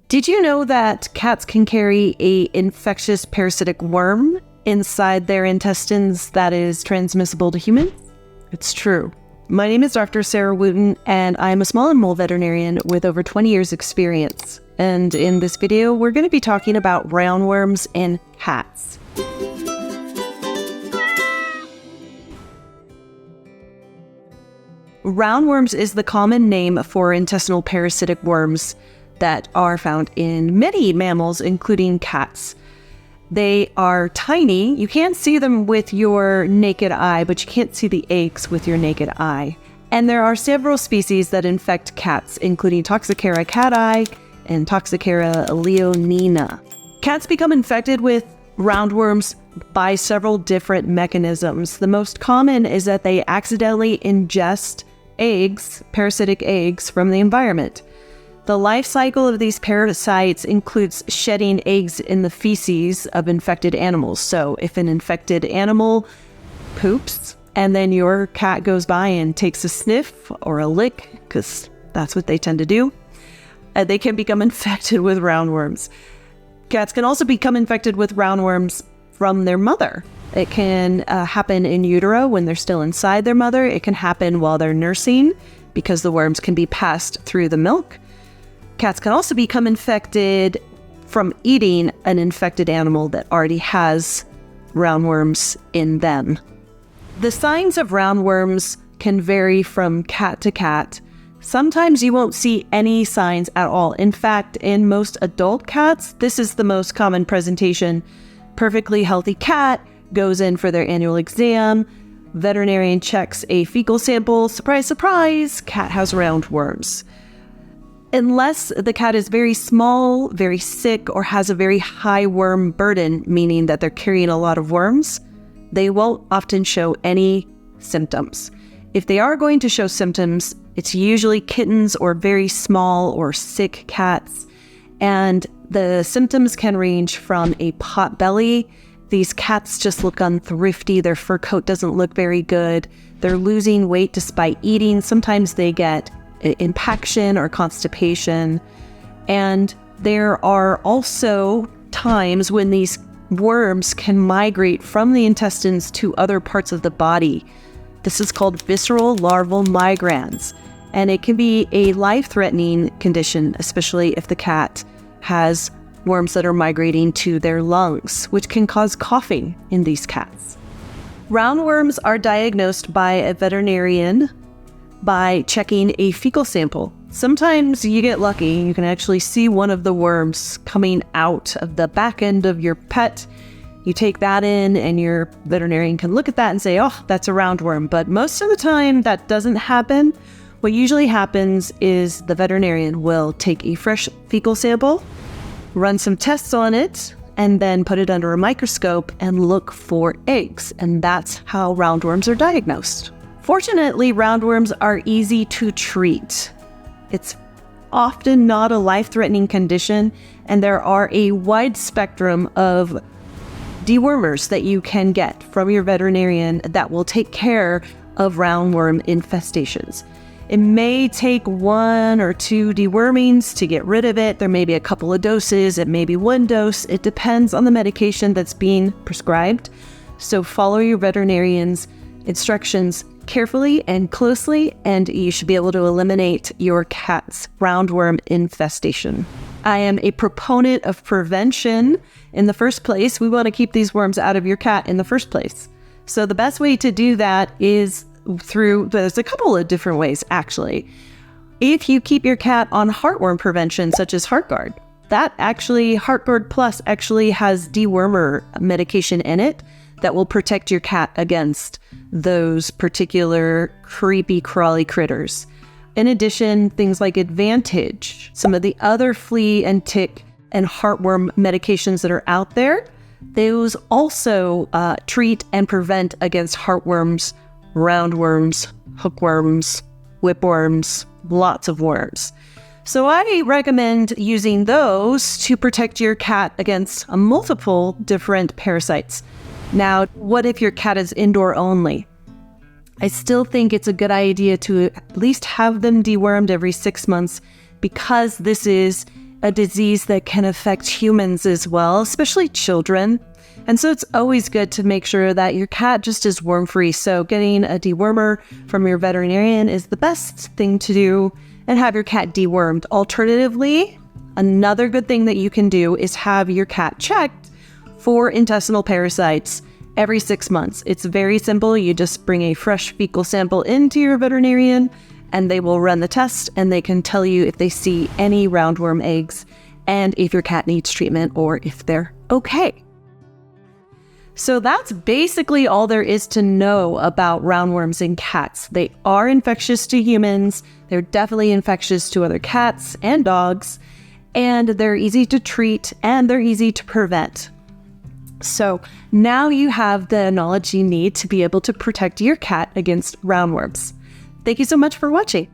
Did you know that cats can carry a infectious parasitic worm inside their intestines that is transmissible to humans? It's true. My name is Dr. Sarah Wooten, and I'm a small animal veterinarian with over 20 years experience. And in this video, we're going to be talking about roundworms in cats. Roundworms is the common name for intestinal parasitic worms that are found in many mammals, including cats. They are tiny. You can't see them with your naked eye, but you can't see the eggs with your naked eye. And there are several species that infect cats, including Toxocara cati and Toxocara leonina. Cats become infected with roundworms by several different mechanisms. The most common is that they accidentally ingest eggs, parasitic eggs, from the environment. The life cycle of these parasites includes shedding eggs in the feces of infected animals. So if an infected animal poops and then your cat goes by and takes a sniff or a lick, because that's what they tend to do, they can become infected with roundworms. Cats can also become infected with roundworms from their mother. It can happen in utero when they're still inside their mother. It can happen while they're nursing because the worms can be passed through the milk. Cats can also become infected from eating an infected animal that already has roundworms in them. The signs of roundworms can vary from cat to cat. Sometimes you won't see any signs at all. In fact, in most adult cats, this is the most common presentation. Perfectly healthy cat goes in for their annual exam. Veterinarian checks a fecal sample. Surprise, surprise, cat has roundworms. Unless the cat is very small, very sick, or has a very high worm burden, meaning that they're carrying a lot of worms, they won't often show any symptoms. If they are going to show symptoms, it's usually kittens or very small or sick cats. And the symptoms can range from a pot belly. These cats just look unthrifty. Their fur coat doesn't look very good. They're losing weight despite eating. Sometimes they get impaction or constipation. And there are also times when these worms can migrate from the intestines to other parts of the body. This is called visceral larval migrans, and it can be a life-threatening condition, especially if the cat has worms that are migrating to their lungs, which can cause coughing in these cats. Roundworms are diagnosed by a veterinarian by checking a fecal sample. Sometimes you get lucky. You can actually see one of the worms coming out of the back end of your pet. You take that in and your veterinarian can look at that and say, oh, that's a roundworm. But most of the time that doesn't happen. What usually happens is the veterinarian will take a fresh fecal sample, run some tests on it, and then put it under a microscope and look for eggs. And that's how roundworms are diagnosed. Fortunately, roundworms are easy to treat. It's often not a life-threatening condition, and there are a wide spectrum of dewormers that you can get from your veterinarian that will take care of roundworm infestations. It may take 1 or 2 dewormings to get rid of it. There may be a couple of doses. It may be 1 dose. It depends on the medication that's being prescribed. So follow your veterinarian's instructions carefully and closely, and you should be able to eliminate your cat's roundworm infestation. I am a proponent of prevention in the first place. We want to keep these worms out of your cat in the first place. So the best way to do that is there's a couple of different ways, actually. If you keep your cat on heartworm prevention, such as HeartGuard, HeartGuard Plus actually has dewormer medication in it that will protect your cat against those particular creepy, crawly critters. In addition, things like Advantage, some of the other flea and tick and heartworm medications that are out there, those also treat and prevent against heartworms, roundworms, hookworms, whipworms, lots of worms. So I recommend using those to protect your cat against multiple different parasites. Now, what if your cat is indoor only? I still think it's a good idea to at least have them dewormed every 6 months, because this is a disease that can affect humans as well, especially children. And so it's always good to make sure that your cat just is worm-free. So getting a dewormer from your veterinarian is the best thing to do, and have your cat dewormed. Alternatively, another good thing that you can do is have your cat checked for intestinal parasites every 6 months. It's very simple. You just bring a fresh fecal sample into your veterinarian and they will run the test, and they can tell you if they see any roundworm eggs and if your cat needs treatment or if they're okay. So that's basically all there is to know about roundworms in cats. They are infectious to humans. They're definitely infectious to other cats and dogs, and they're easy to treat and they're easy to prevent. So now you have the knowledge you need to be able to protect your cat against roundworms. Thank you so much for watching.